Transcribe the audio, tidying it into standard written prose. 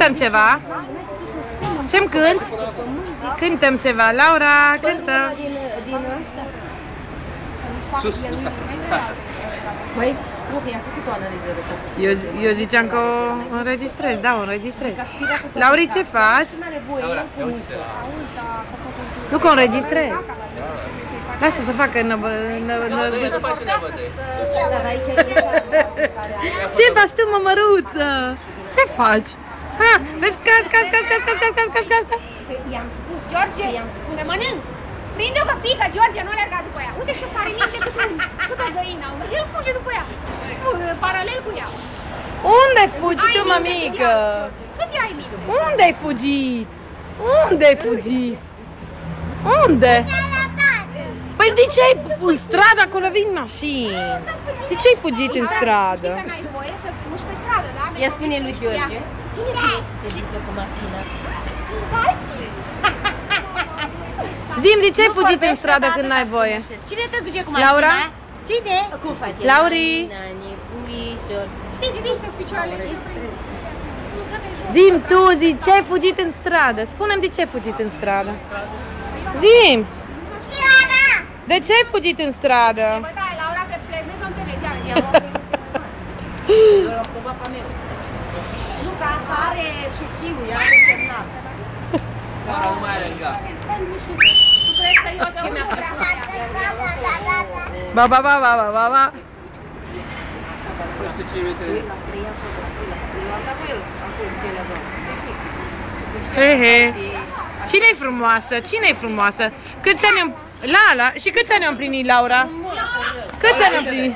Cântăm ceva? Ce-mi cânti? Cântăm ceva. Laura, cântăm. Din asta. Sus, nu sta. Păi, uite, i-a făcut o analiză de tot. Eu ziceam că o înregistrez, da, o înregistrez. Lauri, ce faci? Nu că o înregistrez. Lasă să facă Ce faci tu, mămăruță? Ce faci? Ha, vezi, caz. I-am spus, George, te mănânc. Prinde-o că pică, George, nu alerga după ea. Uite și ăsta are minte cât o găină. El fuge după ea. Paralel cu ea. Unde fugi tu, mămică? Cât ai minte? Unde ai fugit? Unde ai fugit? Unde? Păi de ce ai în stradă? Acolo vin mașini. De ce ai fugit în stradă? Știi că n-ai voie să fugi pe stradă, da? Ia spune lui George. Cine te duce cu mașina? Zi-mi, de ce ai fugit în stradă când n-ai voie? Cine te duce cu mașina? Laura? Cine? Cum face? Lauri? Nani, puișor. Zi-mi tu, zi, ce ai fugit în stradă? Spune-mi de ce ai fugit în stradă. Zi-mi! De ce ai fugit în stradă? Bă, da, Laura, te plezi, nu te vezi, Nu, că asta are și chiul, ea are semnal. Laura nu mai alerga. Tu crezi că eu ce mi-a prea Ba. Nu știu ce uite. He. Cine-i frumoasă? Cine-i frumoasă? Câți ani am... Lala, și câți ani am împlinit, Laura? Câți ani am împlinit?